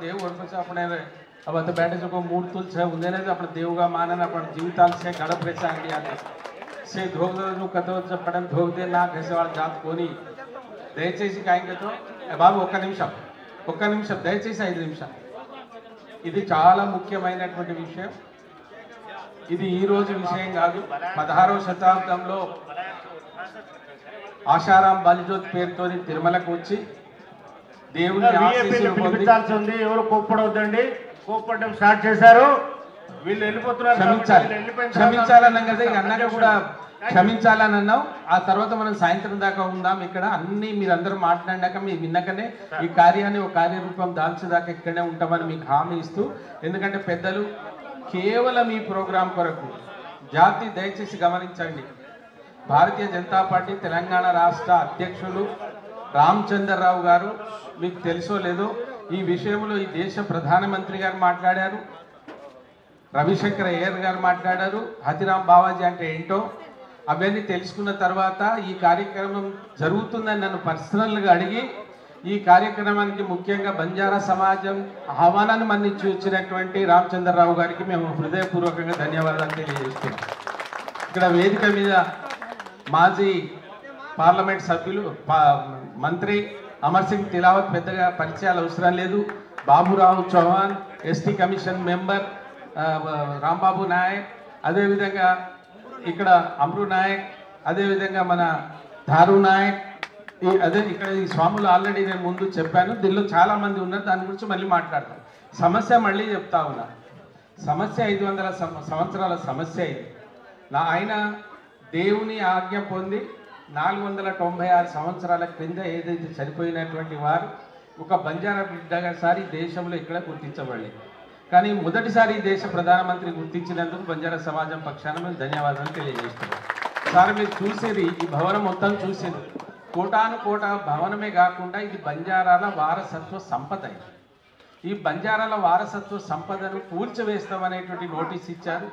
देव ओळखूचं आपण अब आता बैठे को मूर्तुल छे उन्हें तो अपने देव का मानना अपन जीविताल से गड़प रेचा अंगड़ी आते से धोग जो कतो जब पड़न धोग दे ना कैसे वाला जात कोनी దయచేసి కాయింగతో బాబు ఒక్క నిమిషం దయచేసి 5 నిమిషాలు ఇది చాలా ముఖ్యమైనటువంటి విషయం ఇది ఈ రోజు విషయం కాదు 16వ శతాబ్దంలో ఆశారాం బలిజోత్ పేరుతో తిరుమలకు వచ్చి దేవుని ఆశీస్సులు పొందాల్సింది ఎవరు కోప్పడొద్దండి కోప్పడడం స్టార్ట్ చేశారు వీళ్ళు వెళ్ళిపోతున్నారు క్షమించాలన్నాం కదా అన్నాక కూడా క్షమించాలని అన్నావు ఆ తర్వాత మనం సాయంత్రం దాకా ఉందాం ఇక్కడ అన్ని మీరందరూ మాట్లాడినాక మీ విన్నకనే ఈ కార్యాన్ని ఒక కార్యరూపం దాల్చేదాకా ఇక్కడనే ఉంటామని మీకు హామీ ఇస్తూ ఎందుకంటే పెద్దలు కేవలం ఈ ప్రోగ్రాం కొరకు జాతి దయచేసి గమనించండి భారతీయ జనతా పార్టీ తెలంగాణ రాష్ట్ర అధ్యక్షులు రామచంద్రరావు గారు మీకు తెలుసో లేదో ఈ విషయంలో ఈ దేశ ప్రధానమంత్రి గారు మాట్లాడారు రవిశంకర్ అయ్యర్ గారు మాట్లాడారు హతిరామ్ బావాజీ అంటే ఏంటో అవన్నీ తెలుసుకున్న తర్వాత ఈ కార్యక్రమం జరుగుతుందని నన్ను పర్సనల్గా అడిగి ఈ కార్యక్రమానికి ముఖ్యంగా బంజారా సమాజం ఆహ్వానాన్ని మన్నించి వచ్చినటువంటి రామచంద్రరావు గారికి మేము హృదయపూర్వకంగా ధన్యవాదాలు తెలియజేస్తున్నాం ఇక్కడ వేదిక మీద మాజీ పార్లమెంట్ సభ్యులు మంత్రి అమర్ సింగ్ తిలావత్ పెద్దగా పరిచయాలు అవసరం లేదు Baburao Chauhan ST commission member Rambabu Nayak అదేవిధంగా ఇక్కడ అమరు నాయక్ అదేవిధంగా మన ధారు నాయక్ అదే ఇక్కడ ఈ స్వాములు ఆల్రెడీ నేను ముందు చెప్పాను దీనిలో చాలామంది ఉన్నారు దాని గురించి మళ్ళీ మాట్లాడతాను సమస్య మళ్ళీ చెప్తా ఉన్నా సమస్య 500 సంవత్సరాల సమస్య ఇది ఆయన దేవుని ఆజ్ఞ పొంది 496 సంవత్సరాల క్రింద ఏదైతే చనిపోయినటువంటి వారు ఒక బంజారా బిడ్డగా సారి దేశంలో ఇక్కడ గుర్తించబడలేదు కానీ మొదటిసారి దేశ ప్రధానమంత్రి గుర్తించినందుకు బంజారా సమాజం పక్షాన మేము ధన్యవాదాలు తెలియజేస్తున్నాం సార్ మీరు చూసేది ఈ భవనం మొత్తం చూసేది కోటాను కోట భవనమే కాకుండా ఇది బంజారాల వారసత్వ సంపద ఈ బంజారాల వారసత్వ సంపదను కూల్చివేస్తామనేటువంటి నోటీస్ ఇచ్చారు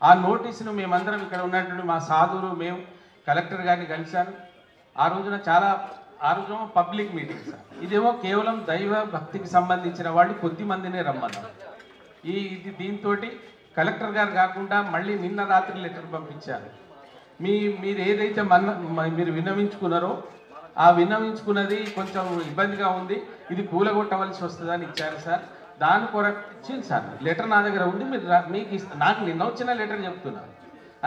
ఆ నోటీసును మేమందరం ఇక్కడ ఉన్నటువంటి మా సాధువులు మేము కలెక్టర్ గారిని కలిశాను ఆ రోజు పబ్లిక్ మీటింగ్ సార్ ఇదేమో కేవలం దైవ భక్తికి సంబంధించిన వాళ్ళు కొద్ది మందినే రమ్మన్నారు ఇది దీంతో కలెక్టర్ గారు కాకుండా మళ్ళీ నిన్న రాత్రి లెటర్ పంపించారు మీరు ఏదైతే మీరు విన్నవించుకున్నారో ఆ విన్నవించుకున్నది కొంచెం ఇబ్బందిగా ఉంది ఇది కూలగొట్టవలసి వస్తుందని ఇచ్చారు సార్ దాని కొరకు ఇచ్చింది సార్ లెటర్ నా దగ్గర ఉంది మీరు మీకు నాకు నిన్న వచ్చిన లెటర్ చెప్తున్నాను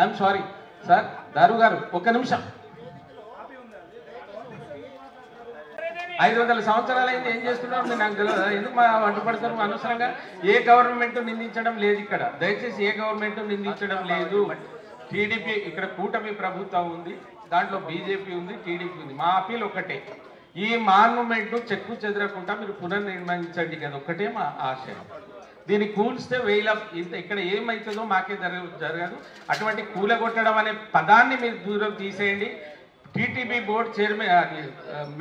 ఐఎమ్ సారీ సార్ దారు గారు ఒక్క నిమిషం 500 సంవత్సరాలైంది ఏం చేస్తున్నారు మీరు నాకు తెలియదు ఎందుకు మా అడ్డుపడతారు అనవసరంగా ఏ గవర్నమెంట్ నిందించడం లేదు ఇక్కడ దయచేసి ఏ గవర్నమెంట్ నిందించడం లేదు టీడీపీ ఇక్కడ కూటమి ప్రభుత్వం ఉంది దాంట్లో బీజేపీ ఉంది టీడీపీ ఉంది మా అపీల్ ఒకటే ఈ మాన్యుమెంట్ చెక్కు చెదరకుండా మీరు పునర్నిర్మించండి కదా ఒక్కటే మా ఆశయం దీన్ని కూల్స్తే ఇంత ఇక్కడ ఏమవుతుందో మాకే జరగదు అటువంటి కూలగొట్టడం అనే పదాన్ని మీరు దూరం తీసేయండి టీటీపీ బోర్డు చైర్మన్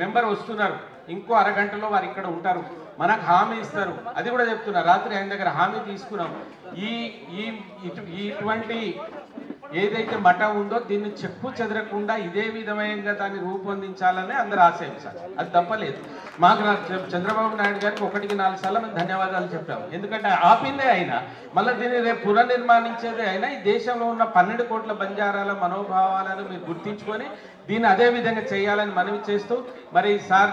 మెంబర్ వస్తున్నారు ఇంకో అరగంటలో వారు ఇక్కడ ఉంటారు మనకు హామీ ఇస్తారు అది కూడా చెప్తున్నారు రాత్రి ఆయన దగ్గర హామీ తీసుకున్నాం ఇటువంటి ఏదైతే మఠం ఉందో దీన్ని చెక్కు చెదరకుండా ఇదే విధంగా దాన్ని రూపొందించాలని అందరు ఆశయం సార్ అది తప్పలేదు మాకు చంద్రబాబు నాయుడు గారికి 1-4 సార్లు మేము ధన్యవాదాలు చెప్పాము ఎందుకంటే ఆపిందే అయినా మళ్ళీ దీన్ని రేపు పునర్నిర్మాణించేదే అయినా ఈ దేశంలో ఉన్న 12 కోట్ల బంజారాల మనోభావాలను మీరు గుర్తించుకొని దీన్ని అదే విధంగా చేయాలని మనవి చేస్తూ మరి సార్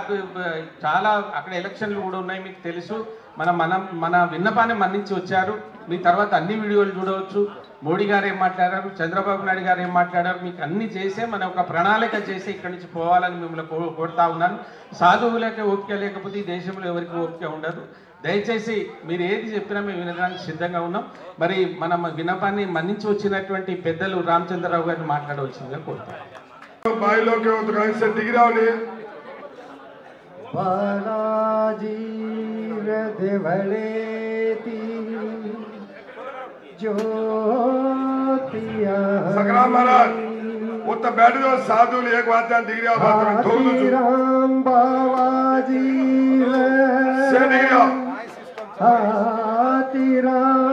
చాలా అక్కడ ఎలక్షన్లు కూడా ఉన్నాయి మీకు తెలుసు మన విన్నపాన్ని మన్నించి వచ్చారు మీ తర్వాత అన్ని వీడియోలు చూడవచ్చు మోడీ గారు ఏం మాట్లాడారు చంద్రబాబు నాయుడు గారు ఏం మాట్లాడారు మీకు అన్ని చేసే మనం ఒక ప్రణాళిక చేసి ఇక్కడి నుంచి పోవాలని మిమ్మల్ని కోరుతా ఉన్నాను సాధువులకే ఓపిక లేకపోతే ఈ దేశంలో ఎవరికి ఓపిక ఉండదు దయచేసి మీరు ఏది చెప్పినా మేము వినడానికి సిద్ధంగా ఉన్నాం మరి మన విన్నపాన్ని మన్నించి వచ్చినటువంటి పెద్దలు రామచంద్రరావు గారిని మాట్లాడవలసిందిగా కోరుతాం बालाजी देवलेती ज्योतिया संग्राम महाराज वो तो बैठ जाओ साधु एक बात जान दिख रहा बात में थोड़ दो राम बाबाजी से दिख रहा हाथी राम